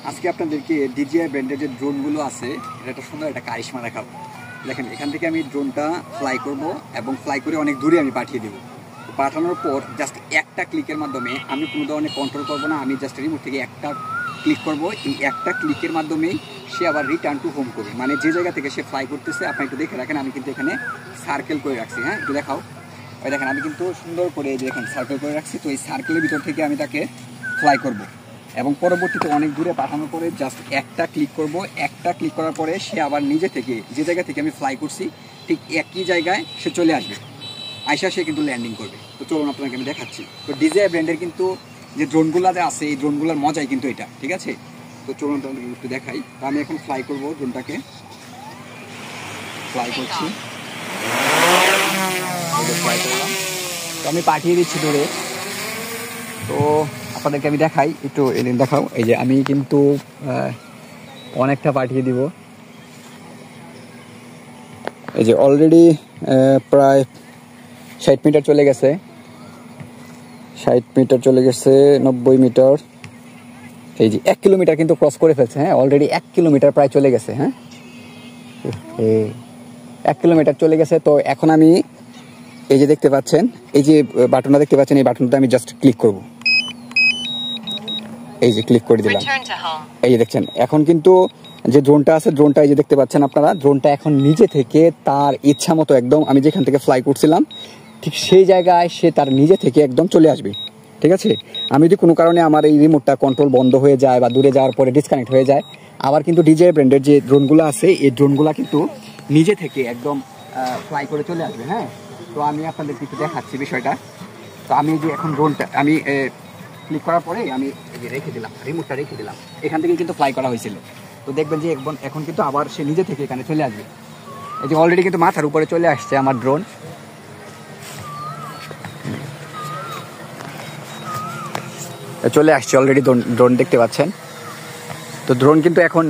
আজকে আপনাদেরকে DJI ব্র্যান্ডের যে ড্রোনগুলো আছে এটা একটা সুন্দর একটা কারিশমা দেখাবো। দেখেন এখান থেকে আমি ড্রোনটা ফ্লাই করব এবং ফ্লাই করে অনেক দূরে আমি পাঠিয়ে দেবো। পাঠানোর পর জাস্ট একটা ক্লিকের মাধ্যমে আমি কোনো ধরনের কন্ট্রোল করবো না, আমি জাস্ট রিমোট থেকে একটা ক্লিক করব। এই একটা ক্লিকের মাধ্যমেই সে আবার রিটার্ন টু হোম করবে, মানে যে জায়গা থেকে সে ফ্লাই করতেছে আপনি একটু দেখে রাখেন। আমি কিন্তু এখানে সার্কেল করে রাখছি, হ্যাঁ একটু দেখাও। ওই দেখেন আমি কিন্তু সুন্দর করে এই যে দেখেন সার্কেল করে রাখছি। তো এই সার্কেলের ভিতর থেকে আমি তাকে ফ্লাই করব এবং পরবর্তীতে অনেক দূরে পাঠানোর পরে জাস্ট একটা ক্লিক করব। একটা ক্লিক করার পরে সে আবার নিজে থেকে যে জায়গা থেকে আমি ফ্লাই করছি ঠিক একই জায়গায় সে চলে আসবে, আইসা সে কিন্তু ল্যান্ডিং করবে। তো চলুন আপনাকে আমি দেখাচ্ছি। তো DJI ব্র্যান্ডের কিন্তু যে ড্রোনগুলো আছে এই ড্রোনগুলোর মজাই কিন্তু এটা, ঠিক আছে। তো চলুন একটু দেখাই। তো আমি এখন ফ্লাই করব, ড্রোনটাকে ফ্লাই করছি, ফ্লাই করলাম। তো আমি পাঠিয়ে দিচ্ছি দূরে। তো আপনাদেরকে আমি দেখাই, একটু দেখাও। এই যে আমি কিন্তু অনেকটা পাঠিয়ে দিব। এই যে অলরেডি প্রায় 60 মিটার চলে গেছে, 60 মিটার চলে গেছে, 90 মিটার। এই যে 1 কিলোমিটার কিন্তু ক্রস করে ফেলছে, হ্যাঁ অলরেডি 1 কিলোমিটার প্রায় চলে গেছে। হ্যাঁ 1 কিলোমিটার চলে গেছে। তো এখন আমি এই যে দেখতে পাচ্ছেন, এই যে বাটনটা দেখতে পাচ্ছেন, এই বাটনটা আমি জাস্ট ক্লিক করব। এই যে ক্লিক করে দিলাম। এই যে দেখছেন এখন কিন্তু যে ড্রোনটা আছে, ড্রোনটা এই যে দেখতে পাচ্ছেন আপনারা, ড্রোনটা এখন নিজে থেকে তার ইচ্ছা মতো একদম আমি যেখান থেকে ফ্লাই করছিলাম ঠিক সেই জায়গায় সে তার নিজে থেকে একদম চলে আসবে, ঠিক আছে। আমি যদি কোনো কারণে আমার এই রিমোটটা কন্ট্রোল বন্ধ হয়ে যায় বা দূরে যাওয়ার পরে ডিসকানেক্ট হয়ে যায়, আবার কিন্তু DJI ব্র্যান্ডের যে ড্রোনগুলো আছে এই ড্রোনগুলো কিন্তু নিজে থেকে একদম ফ্লাই করে চলে আসবে। হ্যাঁ তো আমি আপনাদেরকে একটু দেখাচ্ছি বিষয়টা। তো আমি যে এখন ড্রোনটা আমি ক্লিক করার পরে আমি রেখে দিলাম, রিমোটটা রেখে দিলাম। এখান থেকে কিন্তু ফ্লাই করা হয়েছিল। তো দেখবেন যে এখন কিন্তু আবার সে নিজে থেকে এখানে চলে আসবে। এই যে অলরেডি কিন্তু মাথার উপরে চলে আসছে আমার ড্রোন। চলে আসছে অলরেডি ড্রোন দেখতে পাচ্ছেন। তো ড্রোন কিন্তু এখন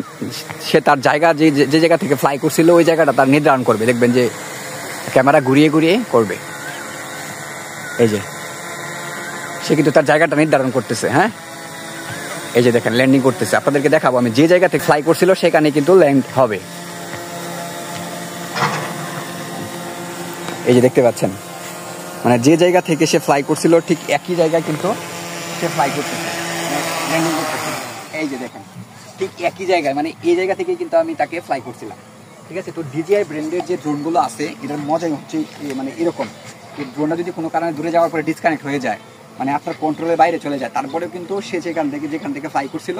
সে তার জায়গা যে জায়গা থেকে ফ্লাই করছিল ওই জায়গাটা তার নির্ধারণ করবে। দেখবেন যে ক্যামেরা ঘুরিয়ে ঘুরিয়ে করবে। এই যে সে কিন্তু তার জায়গাটা নির্ধারণ করতেছে। হ্যাঁ এই যে দেখেন ল্যান্ডিং করতেছে। আপনাদেরকে দেখাবো আমি যে জায়গা থেকে ফ্লাই করছিল সেখানে কিন্তু ল্যান্ড হবে। এই যে দেখতে পাচ্ছেন, মানে যে জায়গা থেকে সে ফ্লাই করছিল ঠিক একই জায়গায় কিন্তু সে ফ্লাই করতেছে, ল্যান্ডিং করতেছে। এই যে দেখেন ঠিক একই জায়গায়, মানে এই জায়গা থেকে কিন্তু আমি তাকে ফ্লাই করছিলাম, ঠিক আছে। তো DJI ব্র্যান্ডের যে ড্রোনগুলো আছে এটার মজাই হচ্ছে মানে এরকম, এই ড্রোনটা যদি কোনো কারণে দূরে যাওয়ার পরে ডিসকানেক্ট হয়ে যায়, মানে আপনার কন্ট্রোলের বাইরে চলে যায়, তারপরেও কিন্তু সে যেখান থেকে ফ্লাই করছিল